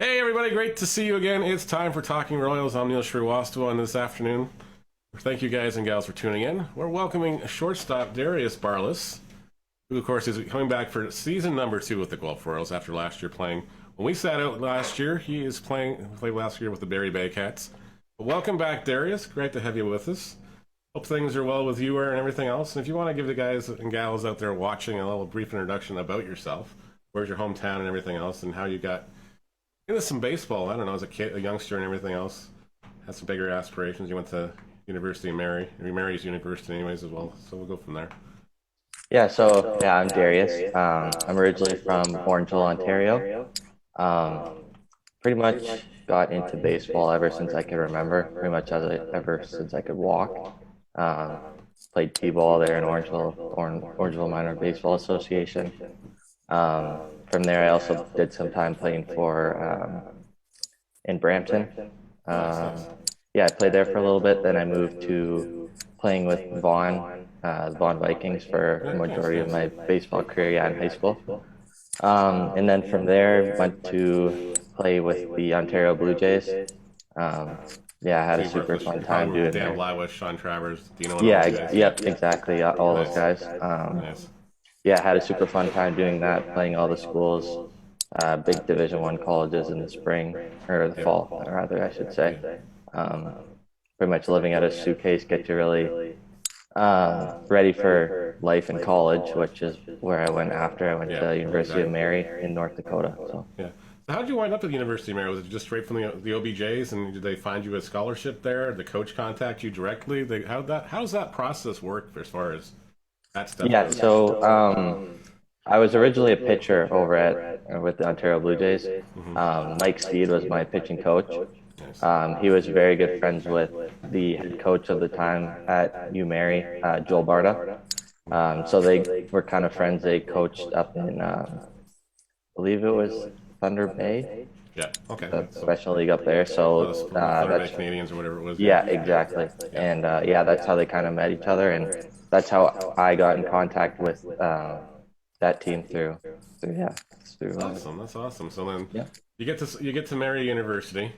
Hey everybody, great to see you again. It's time for Talking Royals. I'm Neil Sriwastawa, and this afternoon, thank you guys and gals for tuning in. We're welcoming shortstop Darius Barlas, who of course is coming back for season number 2 with the Guelph Royals after last year playing. When we sat out last year, he is played last year with the Barrie Bay Cats. But welcome back, Darius. Great to have you with us. Hope things are well with you and everything else. And if you want to give the guys and gals out there watching a little brief introduction about yourself, where's your hometown and everything else, and how you got into some baseball. I don't know, as a kid, a youngster, and everything else. Had some bigger aspirations. You went to University of Mary. Mary's University, anyways, as well. So we'll go from there. I'm Darius. I'm originally from Orangeville, Ontario. Um, Pretty much got into baseball ever since I can remember, pretty much ever since I could walk. Um, Played t-ball there in Orangeville Minor Baseball Association. Um, from there, I also did some time playing for in Brampton. Nice, Um, nice. yeah, I played there for a little bit. Then I moved to playing with the Vaughan Vikings for the Nice, majority of nice. my baseball career, yeah, in high school. And then from there, went to play with the Ontario Blue Jays. Um, yeah, I had So a super fun time probably with doing Dan there. Blywish, Sean Travers, Dino, and all Yeah, those guys. yep, exactly. All those Nice, guys. nice. Yeah, I had a super fun time doing that, playing all the schools, big Division 1 colleges in the spring or the Yeah, fall, rather, I should yeah. say. Um, Pretty much living out of a suitcase, get you really ready for life in college, which is where I went after. I went Yeah, to University of exactly. Mary in North Dakota. So Yeah. So how did you wind up at the University of Mary? Was it just straight from the OBJs, and did they find you a scholarship there? Did the coach contact you directly? How does that process work as far as that stuff yeah, goes? so I was originally a pitcher over at with the Ontario Blue Jays. Hmm. Mike Steed was my pitching coach. Nice. He was very good friends with the head coach of the time at UMary, Joel Barta. So they were kind of friends. They coached up in, I believe it was Thunder Bay, Yeah. Okay. the So special league up there. oh, the So Thunder Bay that's Canadians or whatever it was. Yeah. yeah, exactly. Yeah. And yeah, that's how they kind of met each other, and that's how I got in contact with that team through yeah, through Awesome. That's awesome. So then yeah. you get to Mary University,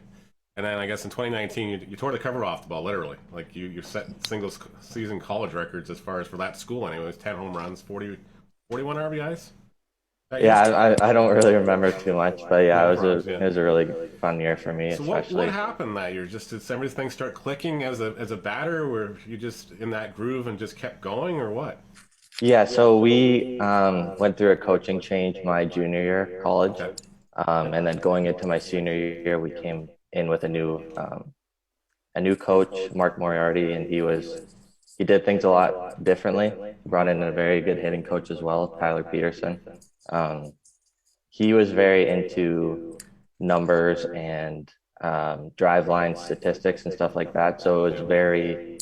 and then I guess in 2019 you tore the cover off the ball literally. Like you set single season college records as far as for that school anyway. It was 10 home runs, 41 RBIs that Yeah, year. I don't really remember too much, but yeah, No problems. Yeah. it was a really fun year for me, So what especially. happened that year? Just did everything start clicking as a batter, where you just in that groove and just kept going, or what? Yeah, so we went through a coaching change my junior year of college, Okay. and then going into my senior year, we came in with a new coach, Mark Moriarty, and he did things a lot differently. Brought in a very good hitting coach as well, Tyler Peterson. Um, he was very into numbers and drive line statistics and stuff like that. So it was Yeah. very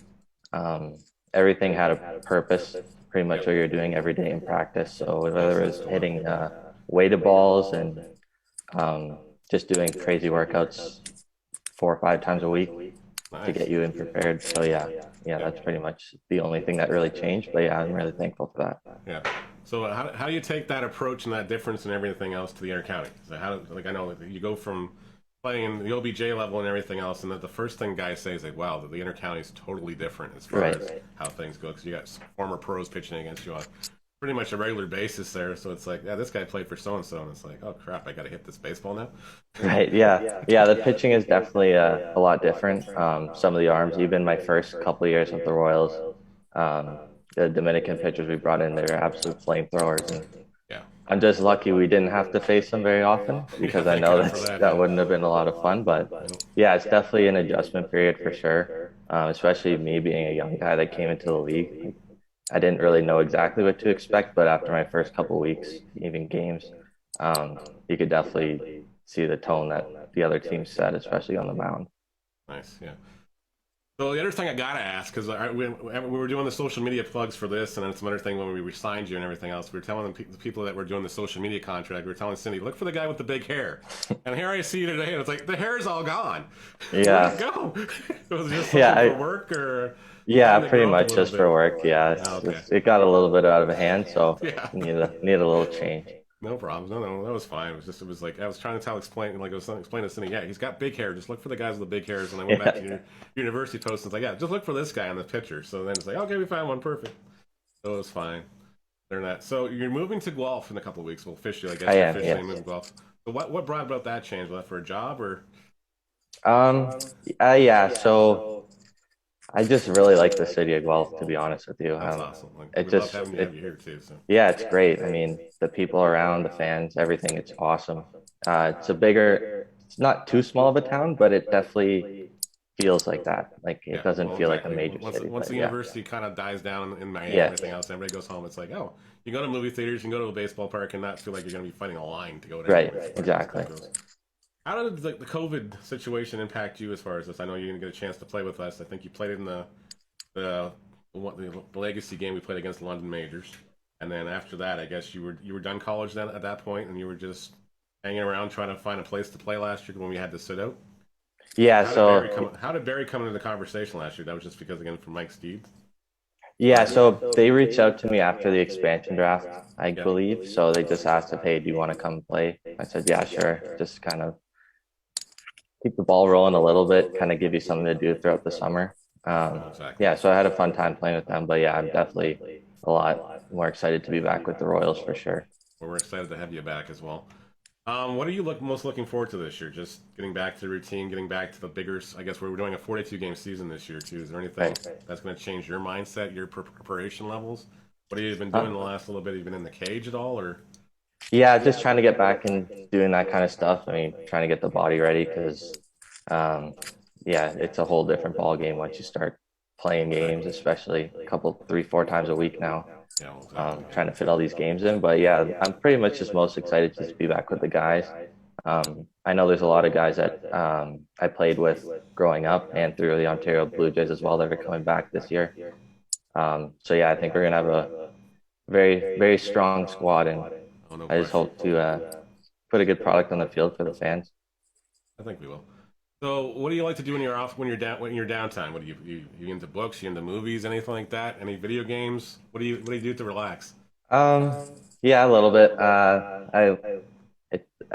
um, everything had a purpose. Pretty much Yep. what you're doing every day in practice. So Nice. whether it That's was the one. hitting weighted balls and just doing crazy workouts 4 or 5 times a week to Nice. get you in prepared. So yeah, Yeah. that's pretty much the only thing that really changed. But yeah, I'm really thankful for that. Yeah. So how do you take that approach and that difference and everything else to the inter county? So how like I know like, you go from playing the OBJ level and everything else, and that the first thing guys say is like, "Wow, the inter county is totally different as far as Right. how things go." Because you got former pros pitching against you on pretty much a regular basis there. So it's like, yeah, this guy played for so and so, and it's like, oh crap, I got to hit this baseball now. Right. Yeah. Yeah. The pitching is definitely a lot different. Some of the arms, even my first couple of years with the Royals, um, the Dominican pitchers we brought in, they were absolute flamethrowers. And Yeah. I'm just lucky we didn't have to face them very often Yeah. because I Thank know God for that that. that Yeah. wouldn't have been a lot of fun. But No. yeah, it's definitely an adjustment period for sure. Especially me being a young guy that came into the league. I didn't really know exactly what to expect, but after my first couple weeks, even games, you could definitely see the tone that the other team set, especially on the mound. Nice. Yeah. So the other thing I gotta ask, because we were doing the social media plugs for this, and then some other thing when we signed you and everything else, we were telling the people that were doing the social media contract, we were telling Cindy, look for the guy with the big hair. And here I see you today, and it's like the hair's all gone. Where'd it Yeah, go? Was it just yeah, something for work, or yeah, didn't it pretty grow up a much little just for bit? work. Yeah, Oh, okay. it got a little bit out of hand, so Yeah. need a little change. No problems. No, that was fine. It was like I was trying to explain, like I was explaining to Cindy. Yeah, he's got big hair. Just look for the guys with the big hairs. And I went back to Yeah, university post and it's like, yeah, just look for this guy in the picture. So then it's like, okay, we found one, perfect. So it was fine. They're not. So you're moving to Guelph in a couple of weeks. Well, officially, I guess I you're am. officially moving Yes. to Guelph. So what brought about that change? Was that for a job or? Um. Yeah. So I just really like the city of Guelph, to be honest with you. That's awesome. Like It we love just having have you here too. So yeah, it's great. I mean, the people around, the fans, everything. It's awesome. It's not too small of a town, but it definitely feels like that. Like it yeah, doesn't well, feel like a exactly. major city, Once but the yeah, university kind of dies down in Miami and yeah, everything else, everybody goes home. It's like, oh, you go to movie theaters, you can go to a baseball park, and not feel like you're going to be fighting a line to go to right, anywhere. exactly. How did the COVID situation impact you as far as this? I know you didn't get a chance to play with us. I think you played in the, the legacy game we played against the London Majors, and then after that, I guess you were done college then at that point, and you were just hanging around trying to find a place to play last year when we had to sit out. Yeah, How did Barry come into the conversation last year? That was just because again from Mike Steed. yeah, so they reached out to me after the expansion draft, I Yeah. believe. So they just asked if, hey, do you want to come play? I said, yeah, sure. Just kind of keep the ball rolling a little bit, kind of give you something to do throughout the summer. Exactly. Yeah, so I had a fun time playing with them, but yeah, I'm definitely a lot more excited to be back with the Royals for sure. Well, we're excited to have you back as well. What are you most looking forward to this year? Just getting back to the routine, getting back to the bigger. I guess we're doing a 42 game season this year too. Is there anything Right. that's going to change your mindset, your preparation levels? What have you been doing Uh, the last little bit? Have you been in the cage at all, or? yeah, just trying to get back and doing that kind of stuff. I mean, trying to get the body ready because, um, yeah, it's a whole different ball game once you start playing games, Exactly. especially a couple, 3, 4 times a week now. Yeah, well, exactly. Trying to fit all these games in. But yeah, I'm pretty much just most excited to just be back with the guys. I know there's a lot of guys that I played with growing up and through the Ontario Blue Jays as well that are coming back this year. So yeah, I think we're gonna have a very, very strong squad, and Oh, no I just question. hope to put a good product on the field for the fans. I think we will. So, what do you like to do when you're off, when you're downtime? What do you into books? You into movies? Anything like that? Any video games? What do you do to relax? Yeah, a little bit. I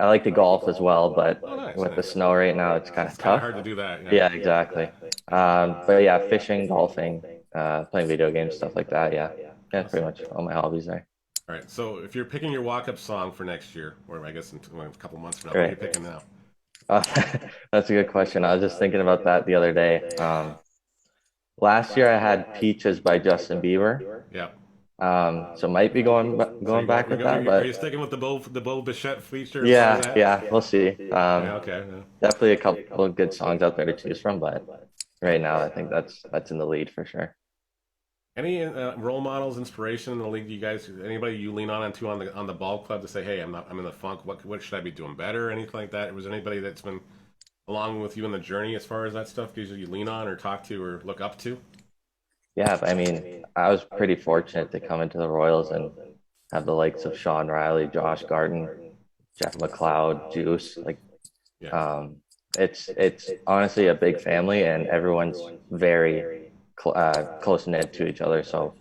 like to golf as well, but Oh, nice, with the nice. snow right now, it's kind of It's kind of tough. hard to do that. Yeah. Yeah, exactly. But yeah, fishing, golfing, playing video games, stuff like that. Yeah, yeah, pretty Awesome. much all my hobbies there. All right. So, if you're picking your walk-up song for next year, or I guess in a couple months from now, what are you Right. picking now? Uh, that's a good question. I was just thinking about that the other day. Last year I had Peaches by Justin Bieber. Yeah. So might be So going back with that, are you but sticking with the Bo Bichette feature as far as yeah, that? yeah, we'll see. Yeah. Okay. Yeah. Definitely a couple of good songs out there to choose from, but right now I think that's in the lead for sure. Any role models, inspiration in the league? You guys, anybody you lean on to on the ball club to say, hey, I'm in the funk. What should I be doing better? Anything like that? Was there anybody that's been along with you in the journey as far as that stuff? Gives you lean on or talk to or look up to? Yeah, I mean, I was pretty fortunate to come into the Royals and have the likes of Sean Riley, Josh Garden, Jeff McLeod, Juice. Like, Yeah. um, it's honestly a big family, and everyone's very close knit to each other. So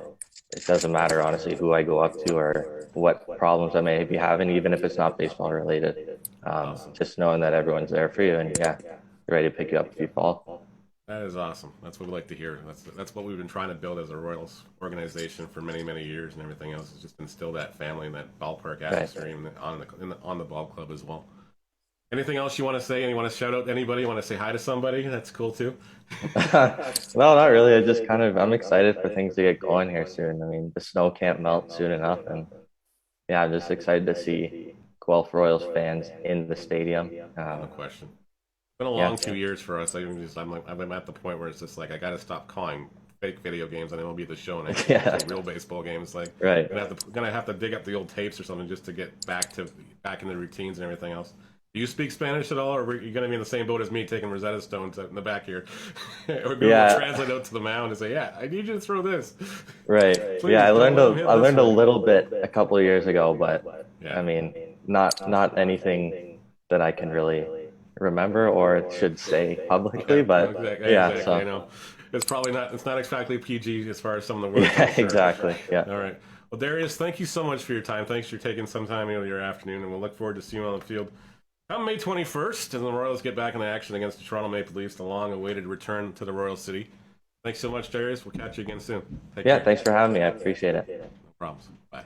it doesn't matter honestly who I go up to or what problems I may be having, even if it's not baseball related. Awesome. Just knowing that everyone's there for you, and yeah, ready to pick you up if you fall. That is awesome. That's what we like to hear. That's what we've been trying to build as a Royals organization for many years, and everything else is just instill that family and that ballpark Right. atmosphere even on the ball club as well. Anything else you want to say? And you want to shout out to anybody? You want to say hi to somebody? That's cool too. No, not really. I'm excited for things to get going here soon. I mean, the snow can't melt soon enough, and yeah, I'm just excited to see Guelph Royals fans in the stadium. No question. It's been a Yeah, long 2 years for us. I'm at the point where it's just like I got to stop calling fake video games and MLB the Show and I get yeah, to real baseball games. Like right. gonna have to dig up the old tapes or something just to get back in the routines and everything else. Do you speak Spanish at all, or are you going to be in the same boat as me taking Rosetta Stones out in the back here? Or be able to Yeah, translate out to the mound and say, yeah, I need you to throw this. right. Please Yeah, don't let him hit I this learned a way. little bit a couple of years ago, but Yeah. I mean, not anything that I can really remember or should say publicly, Okay. but yeah, Exactly. I so know. It's not exactly PG as far as some of the words, yeah, I'm sure. exactly. Yeah. All right. Well, Darius, thank you so much for your time. Thanks for taking some time out of your afternoon, and we'll look forward to seeing you on the field come May 21st, and the Royals get back in action against the Toronto Maple Leafs, the long-awaited return to the Royal City. Thanks so much, Darius. We'll catch you again soon. Take care. Thanks for having me. I appreciate it. No problems. Bye.